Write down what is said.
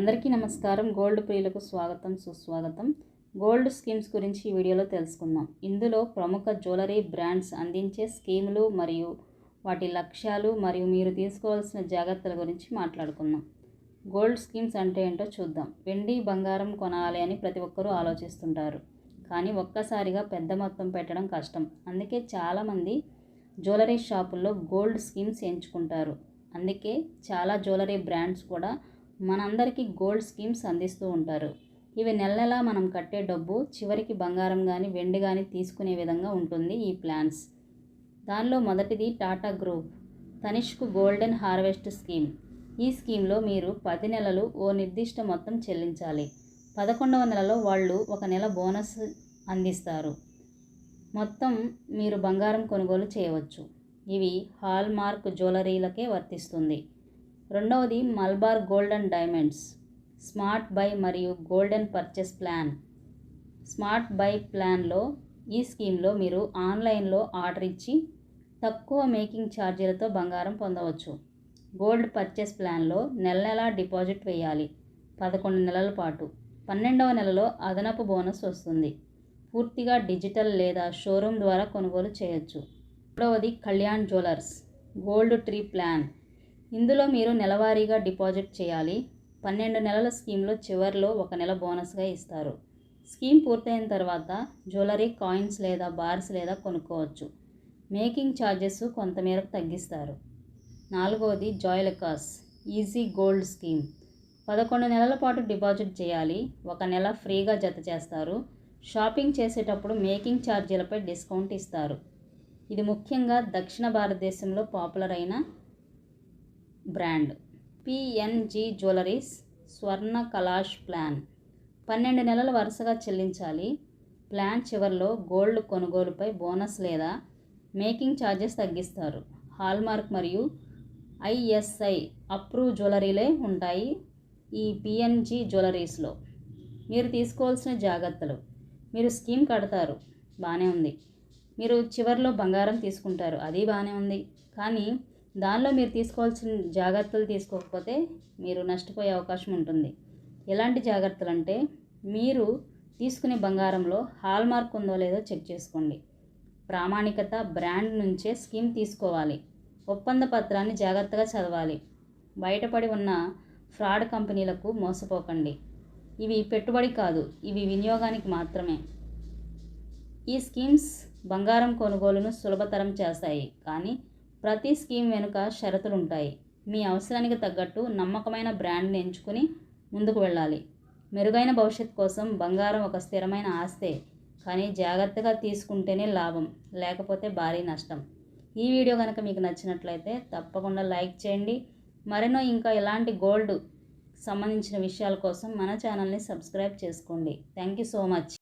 అందరికీ నమస్కారం. గోల్డ్ ప్రియులకు స్వాగతం, సుస్వాగతం. గోల్డ్ స్కీమ్స్ గురించి ఈ వీడియోలో తెలుసుకుందాం. ఇందులో ప్రముఖ జ్యువెలరీ బ్రాండ్స్ అందించే స్కీములు మరియు వాటి లక్ష్యాలు మరియు మీరు తీసుకోవాల్సిన జాగ్రత్తల గురించి మాట్లాడుకుందాం. గోల్డ్ స్కీమ్స్ అంటే ఏంటో చూద్దాం. వెండి, బంగారం కొనాలి అని ప్రతి ఒక్కరూ ఆలోచిస్తుంటారు. కానీ ఒక్కసారిగా పెద్ద మొత్తం పెట్టడం కష్టం. అందుకే చాలామంది జ్యువెలరీ షాపుల్లో గోల్డ్ స్కీమ్స్ ఎంచుకుంటారు. అందుకే చాలా జ్యువెలరీ బ్రాండ్స్ కూడా మనందరికీ గోల్డ్ స్కీమ్స్ అందిస్తూ ఉంటారు. ఇవి నెల నెలా మనం కట్టే డబ్బు చివరికి బంగారం కానీ వెండి కానీ తీసుకునే విధంగా ఉంటుంది ఈ ప్లాన్స్. దానిలో మొదటిది Tata group Tanishq golden harvest scheme. ఈ స్కీమ్లో మీరు 10 నెలలు ఓ నిర్దిష్ట మొత్తం చెల్లించాలి. 11వ నెలలో వాళ్ళు ఒక నెల బోనస్ అందిస్తారు. మొత్తం మీరు బంగారం కొనుగోలు చేయవచ్చు. ఇవి హాల్ మార్క్ జ్యువెలరీలకే వర్తిస్తుంది. రెండవది Malabar gold and diamonds smart buy మరియు golden purchase plan. Smart buy ప్లాన్లో ఈ స్కీమ్లో మీరు ఆన్లైన్లో ఆర్డర్ ఇచ్చి తక్కువ మేకింగ్ ఛార్జీలతో బంగారం పొందవచ్చు. గోల్డ్ పర్చేస్ ప్లాన్లో నెల నెలా డిపాజిట్ వేయాలి 11 నెలల పాటు. 12వ నెలలో అదనపు బోనస్ వస్తుంది. పూర్తిగా డిజిటల్ లేదా షోరూమ్ ద్వారా కొనుగోలు చేయొచ్చు. మూడవది Kalyan jewellers gold tree plan. ఇందులో మీరు నెలవారీగా డిపాజిట్ చేయాలి. 12 నెలల స్కీమ్లో చివరిలో ఒక నెల బోనస్గా ఇస్తారు. స్కీమ్ పూర్తయిన తర్వాత జ్యువెలరీ కాయిన్స్ లేదా బార్స్ లేదా కొనుక్కోవచ్చు. మేకింగ్ ఛార్జెస్ కొంతమేరకు తగ్గిస్తారు. నాలుగవది జాయ్లుకాస్ ఈజీ గోల్డ్ స్కీమ్. 11 నెలల పాటు డిపాజిట్ చేయాలి. ఒక నెల ఫ్రీగా జత చేస్తారు. షాపింగ్ చేసేటప్పుడు మేకింగ్ ఛార్జీలపై డిస్కౌంట్ ఇస్తారు. ఇది ముఖ్యంగా దక్షిణ భారతదేశంలో పాపులర్ అయిన బ్రాండ్. పిఎన్జి జ్యువెలరీస్ స్వర్ణ కలాష్ ప్లాన్. 12 నెలలు వరుసగా చెల్లించాలి. ప్లాన్ చివరిలో గోల్డ్ కొనుగోలుపై బోనస్ లేదా మేకింగ్ ఛార్జెస్ తగ్గిస్తారు. హాల్మార్క్ మరియు ఐఎస్ఐ అప్రూవ్ జ్యువెలరీలే ఉంటాయి ఈ పిఎన్జి జ్యువెలరీస్లో. మీరు తీసుకోవాల్సిన జాగ్రత్తలు. మీరు స్కీమ్ కడతారు, బాగానే ఉంది. మీరు చివరిలో బంగారం తీసుకుంటారు, అది బాగానే ఉంది. కానీ దానిలో మీరు తీసుకోవాల్సిన జాగ్రత్తలు తీసుకోకపోతే మీరు నష్టపోయే అవకాశం ఉంటుంది. ఎలాంటి జాగ్రత్తలు అంటే, మీరు తీసుకునే బంగారంలో హాల్మార్క్ ఉందో లేదో చెక్ చేసుకోండి. ప్రామాణికత బ్రాండ్ నుంచే స్కీమ్ తీసుకోవాలి. ఒప్పంద పత్రాన్ని జాగ్రత్తగా చదవాలి. బయటపడి ఉన్న ఫ్రాడ్ కంపెనీలకు మోసపోకండి. ఇవి పెట్టుబడి కాదు, ఇవి వినియోగానికి మాత్రమే. ఈ స్కీమ్స్ బంగారం కొనుగోలును సులభతరం చేస్తాయి, కానీ ప్రతి స్కీమ్ వెనుక షరతులుంటాయి. మీ అవసరానికి తగ్గట్టు నమ్మకమైన బ్రాండ్ని ఎంచుకుని ముందుకు వెళ్ళాలి. మెరుగైన భవిష్యత్తు కోసం బంగారం ఒక స్థిరమైన ఆస్తే, కానీ జాగ్రత్తగా తీసుకుంటేనే లాభం, లేకపోతే భారీ నష్టం. ఈ వీడియో కనుక మీకు నచ్చినట్లయితే తప్పకుండా లైక్ చేయండి. మరెన్నో ఇంకా ఇలాంటి గోల్డ్ సంబంధించిన విషయాల కోసం మన ఛానల్ని సబ్స్క్రైబ్ చేసుకోండి. Thank you so much.